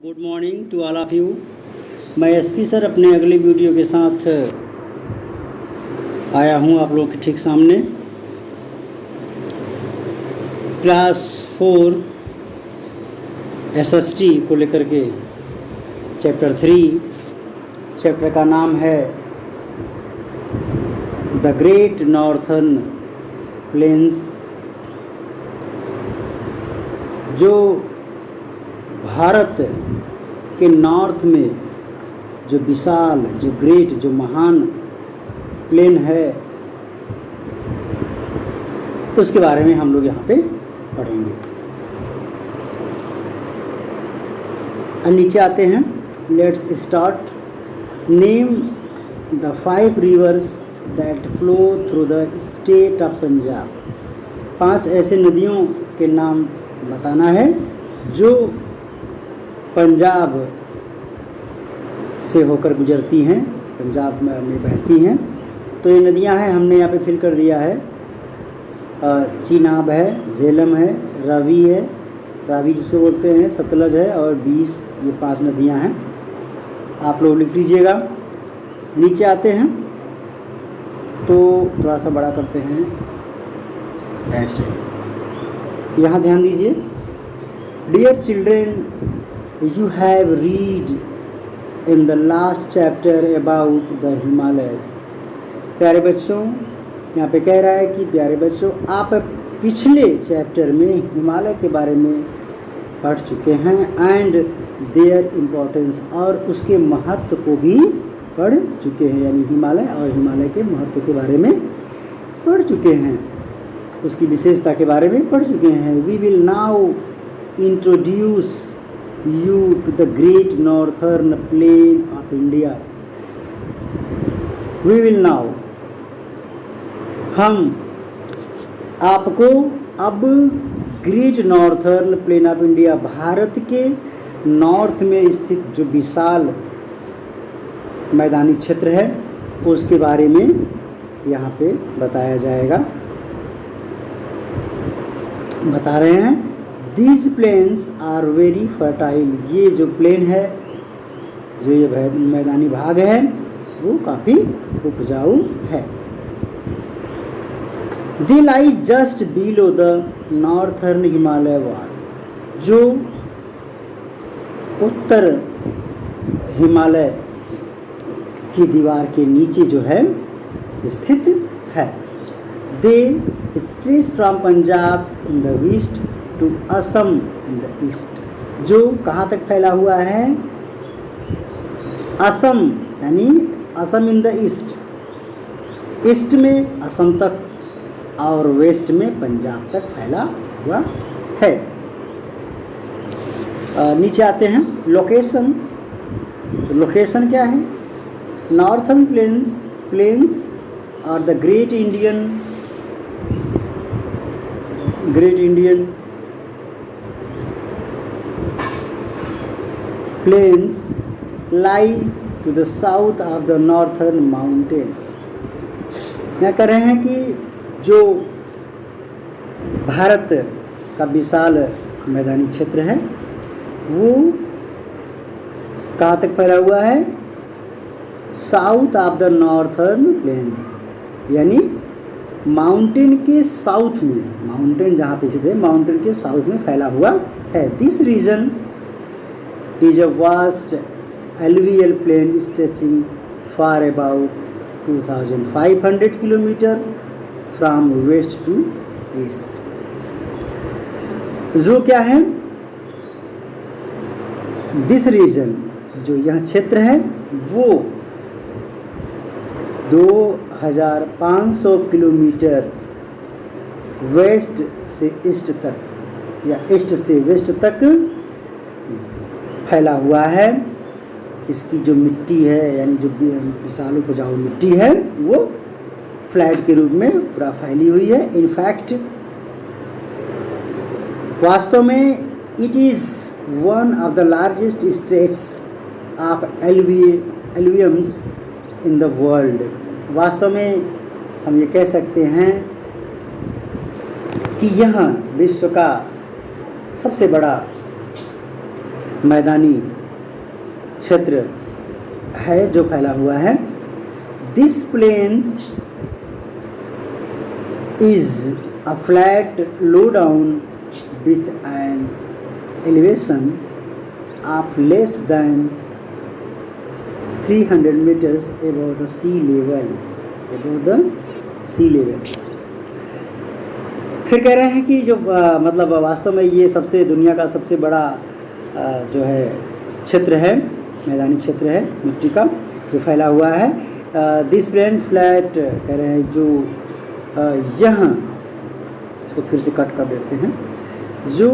Good morning to all of you. मैं SP sir अपने अगले वीडियो के साथ आया हूँ आप लोगों के ठीक सामने। क्लास 4 एसएसटी को लेकर के चैप्टर 3, चैप्टर का नाम है द ग्रेट नॉर्थर्न प्लेन्स। जो भारत के नॉर्थ में जो विशाल, जो ग्रेट, जो महान प्लेन है, उसके बारे में हम लोग यहाँ पे पढ़ेंगे। अब नीचे आते हैं, let's start. Name the 5 reverse that flow through the state of Punjab. 5 ऐसे नदियों के नाम बताना है जो पंजाब से होकर गुजरती हैं, पंजाब में बहती हैं। तो ये नदियां हैं, हमने यहाँ पे फिल कर दिया है। चीनाब है, झेलम है, रावी जिसको बोलते हैं, सतलज है और 20, ये 5 नदियां हैं। आप लोग लिख लीजिएगा। नीचे आते हैं तो थोड़ा सा बड़ा करते हैं ऐसे। यहाँ ध्यान दीजिए। Dear children, you have read in the last chapter about the Himalayas। प्यारे बच्चों, यहाँ पे कह रहा है कि प्यारे बच्चों, आप पिछले चैप्टर में हिमालय के बारे में पढ़ चुके हैं एंड देयर इम्पोर्टेंस, और उसके महत्व को भी पढ़ चुके हैं। यानी हिमालय और हिमालय के महत्व के बारे में पढ़ चुके हैं, उसकी विशेषता के बारे में पढ़ चुके हैं। We will now introduce you to the great northern plain of India। We will now, हम आपको अब great northern plain of India, भारत के नॉर्थ में स्थित जो विशाल मैदानी क्षेत्र है, उसके बारे में यहाँ पे बताया जाएगा। बता रहे हैं These plains are very fertile। ये जो प्लेन है, जो ये मैदानी भाग है, वो काफ़ी उपजाऊ है। They lie just below the northern Himalaya wall। जो उत्तर हिमालय की दीवार के नीचे जो है स्थित है। They stretch from Punjab in the west to Assam in the east. जो कहाँ तक फैला हुआ है? असम, यानी Assam in the east, east में असम तक और वेस्ट में पंजाब तक फैला हुआ है। नीचे आते हैं, लोकेशन। तो लोकेशन क्या है? नॉर्थर्न प्लेन्स और the great Indian plains lie to the south of the northern mountains। क्या कह रहे हैं कि जो भारत का विशाल मैदानी क्षेत्र है, वो कहाँ तक फैला हुआ है? South of the northern plains, यानी माउंटेन के साउथ में, माउंटेन जहाँ पे स्थित है, माउंटेन के साउथ में फैला हुआ है। This region is a vast alluvial plain stretching for about 2500 km from west to east। जो क्या है? दिस रीजन, जो यह क्षेत्र है, वो 2500 किलोमीटर वेस्ट से ईस्ट तक या ईस्ट से वेस्ट तक फैला हुआ है। इसकी जो मिट्टी है, यानी जो विशाल उपजाऊ मिट्टी है, वो फ्लैट के रूप में पूरा फैली हुई है। इनफैक्ट वास्तव में it is one of the largest stretches of alluviums in the world. वास्तव में हम ये कह सकते हैं कि यह विश्व का सबसे बड़ा मैदानी क्षेत्र है जो फैला हुआ है। This plains is a flat low down with an elevation of less than 300 meters above the sea level, फिर कह रहे हैं कि जो मतलब वास्तव में ये सबसे दुनिया का सबसे बड़ा जो है क्षेत्र है, मैदानी क्षेत्र है मिट्टी का जो फैला हुआ है। दिस प्लेन फ्लैट कह रहे हैं जो यहाँ इसको फिर से कट कर देते हैं, जो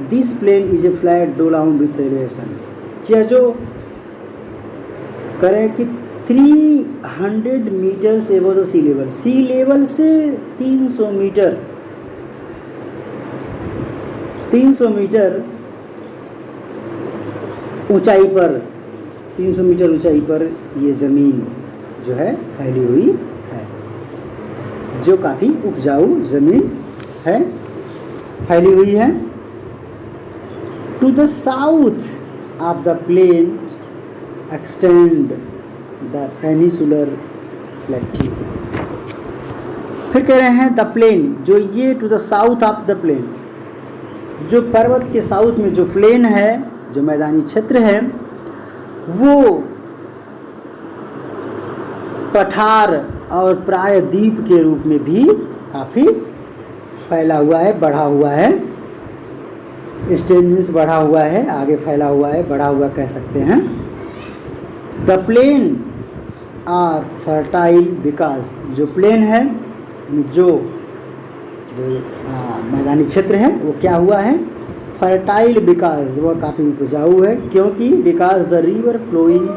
this plain is a flat dough down with elevation, क्या जो कह रहे हैं कि 300 metres above the sea level, sea level से 300 मीटर ऊंचाई पर, 300 मीटर ऊंचाई पर ये ज़मीन जो है फैली हुई है, जो काफ़ी उपजाऊ ज़मीन है, फैली हुई है। To the south of the plain extend the peninsular plateau. फिर कह रहे हैं द प्लेन, जो ये to the south of the plain, जो पर्वत के साउथ में जो प्लेन है, जो मैदानी क्षेत्र है, वो पठार और प्रायद्वीप के रूप में भी काफ़ी फैला हुआ है, बढ़ा हुआ है। स्टेन मीन्स बढ़ा हुआ है, आगे फैला हुआ है, बढ़ा हुआ कह सकते हैं। The plain are fertile because, जो प्लेन है जो मैदानी क्षेत्र है वो क्या हुआ है, फर्टाइल बिकॉज, वह काफ़ी उपजाऊ है, क्योंकि because the river flowing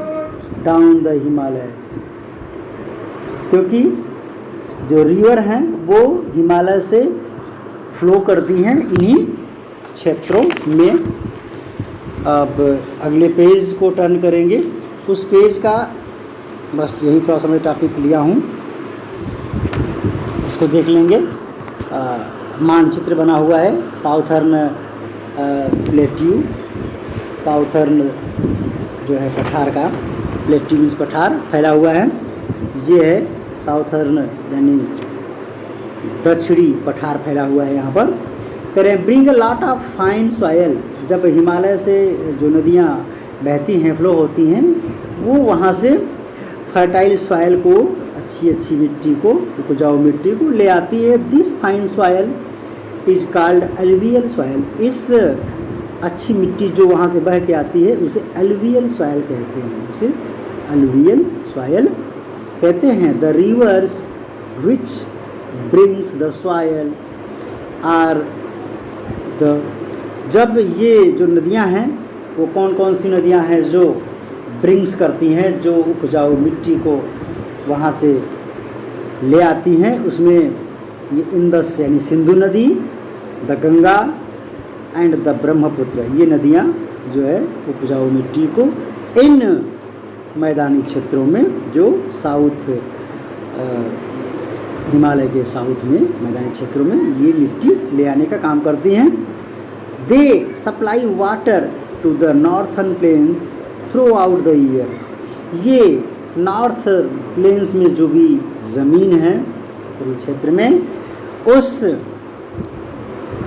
down the Himalayas, क्योंकि जो रिवर हैं वो हिमालय से फ्लो करती हैं इन्हीं क्षेत्रों में। अब अगले पेज को टर्न करेंगे, उस पेज का बस यही थोड़ा सा मैं टॉपिक लिया हूँ, इसको देख लेंगे। मानचित्र बना हुआ है साउथर्न प्लेट्यू, साउथर्न जो है पठार का, प्लेट्यू मीन्स पठार फैला हुआ है, ये है साउथर्न यानी दक्षिणी पठार फैला हुआ है यहाँ पर। करें bring a lot of fine soil, जब हिमालय से जो नदियाँ बहती हैं, फ्लो होती हैं, वो वहाँ से फर्टाइल सॉयल को, अच्छी मिट्टी को, उपजाऊ मिट्टी को ले आती है। This fine soil is called alluvial soil, इस अच्छी मिट्टी जो वहाँ से बह के आती है उसे एलुवियल सॉयल कहते हैं, उसे एलुवियल सॉयल कहते हैं। The rivers which brings the soil are the, जब ये जो नदियाँ हैं वो कौन कौन सी नदियाँ हैं जो ब्रिंग्स करती हैं, जो उपजाऊ मिट्टी को वहाँ से ले आती हैं, उसमें ये इंदस यानी सिंधु नदी, the Ganga and the Brahmaputra, ये नदियाँ जो है उपजाऊ मिट्टी को इन मैदानी क्षेत्रों में, जो साउथ हिमालय के साउथ में मैदानी क्षेत्रों में ये मिट्टी ले आने का काम करती हैं। They supply water to the northern plains throughout the year, ये नॉर्थ प्लेन्स में जो भी ज़मीन है उत्तरी क्षेत्र में, उस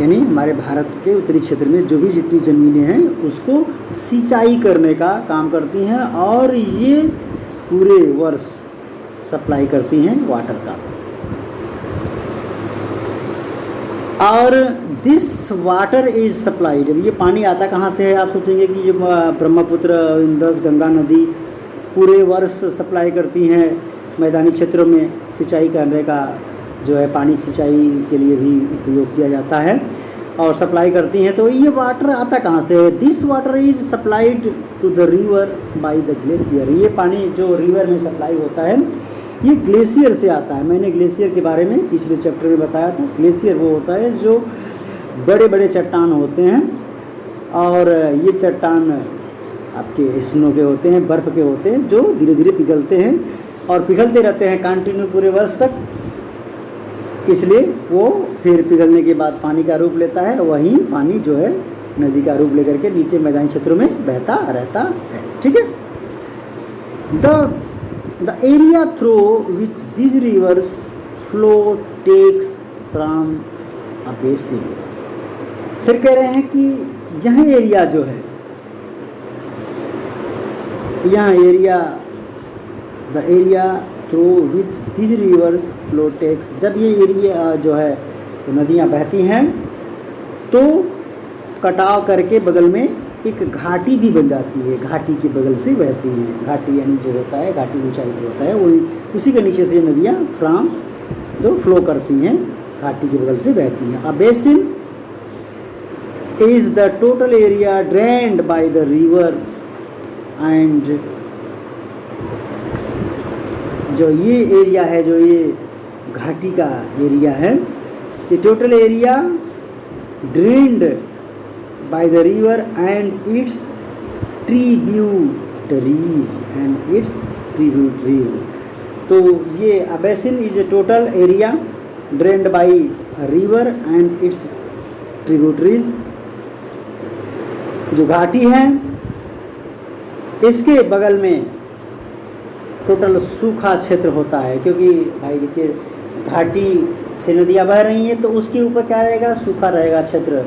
यानी हमारे भारत के उत्तरी क्षेत्र में जो भी जितनी ज़मीनें हैं उसको सिंचाई करने का काम करती हैं, और ये पूरे वर्ष सप्लाई करती हैं वाटर का। और दिस वाटर इज सप्लाइड, ये पानी आता कहाँ से है, आप सोचेंगे कि ये ब्रह्मपुत्र, इंदस, गंगा नदी पूरे वर्ष सप्लाई करती हैं मैदानी क्षेत्रों में, सिंचाई करने का जो है पानी सिंचाई के लिए भी उपयोग किया जाता है और सप्लाई करती हैं। तो ये वाटर आता कहाँ से है, this water is supplied to the river by the glacier, ये पानी जो रिवर में सप्लाई होता है ये ग्लेशियर से आता है। मैंने ग्लेशियर के बारे में पिछले चैप्टर में बताया था। ग्लेशियर वो होता है जो बड़े बड़े चट्टान होते हैं, और ये चट्टान आपके स्नो के होते हैं, बर्फ़ के होते हैं, जो धीरे धीरे पिघलते हैं और पिघलते रहते हैं कंटिन्यू पूरे वर्ष तक, इसलिए वो फिर पिघलने के बाद पानी का रूप लेता है, वही पानी जो है नदी का रूप लेकर के नीचे मैदानी क्षेत्रों में बहता रहता है। ठीक है। The area through which this rivers flow takes from a basin. फिर कह रहे हैं कि यह एरिया जो है, यह area, the area through which this rivers flow takes, जब ये एरिया जो है तो नदियाँ बहती हैं तो कटाव करके बगल में एक घाटी भी बन जाती है, घाटी के बगल से बहती हैं। घाटी यानी जो होता है, घाटी ऊंचाई पर होता है, वही उसी के नीचे से नदियाँ फ्रॉम जो फ्लो करती हैं, घाटी के बगल से बहती हैं। A basin is the total area drained by the river and, जो ये एरिया है, जो ये घाटी का एरिया है, ये total area drained by the river and its tributaries. तो ये a basin is a total area drained by river and its tributaries. जो घाटी है इसके बगल में टोटल सूखा क्षेत्र होता है, क्योंकि भाई देखिए घाटी से नदियाँ बह रही हैं तो उसके ऊपर क्या रहेगा, सूखा रहेगा क्षेत्र।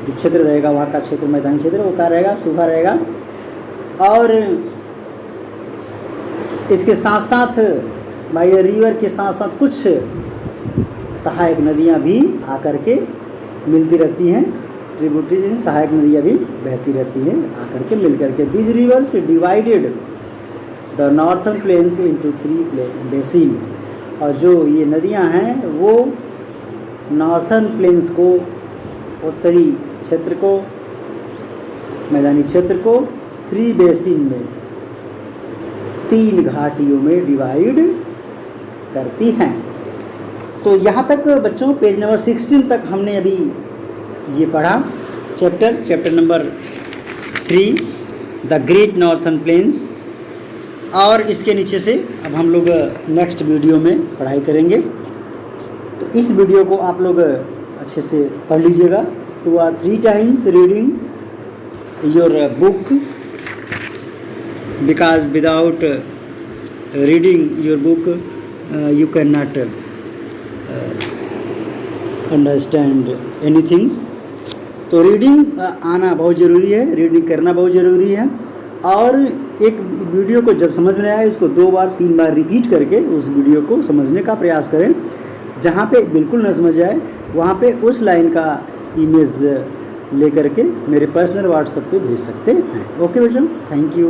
जो क्षेत्र रहेगा वहाँ का क्षेत्र, मैदानी क्षेत्र, वो क्या रहेगा, सूखा रहेगा। और इसके साथ साथ भाई रिवर के साथ साथ कुछ सहायक नदियाँ भी आकर के मिलती रहती हैं, ट्रिब्यूटरीज, सहायक नदियाँ भी बहती रहती हैं आकर के मिल करके। This rivers divided the northern plains into 3 basin. और जो ये नदियां हैं वो नॉर्थर्न प्लेन्स को, उत्तरी क्षेत्र को, मैदानी क्षेत्र को 3 बेसिन में, 3 घाटियों में डिवाइड करती हैं। तो यहाँ तक बच्चों पेज नंबर 16 तक हमने अभी ये पढ़ा, chapter number 3 the great northern plains. और इसके नीचे से अब हम लोग नेक्स्ट वीडियो में पढ़ाई करेंगे। तो इस वीडियो को आप लोग अच्छे से पढ़ लीजिएगा। 2 or 3 times reading your book, because without reading your book you can not understand any things. तो रीडिंग आना बहुत ज़रूरी है, रीडिंग करना बहुत ज़रूरी है। और एक वीडियो को जब समझ में आए इसको 2 बार 3 बार रिपीट करके उस वीडियो को समझने का प्रयास करें। जहाँ पे बिल्कुल न समझ आए वहाँ पे उस लाइन का इमेज ले करके मेरे पर्सनल व्हाट्सएप पे भेज सकते हैं। ओके बेटा, थैंक यू।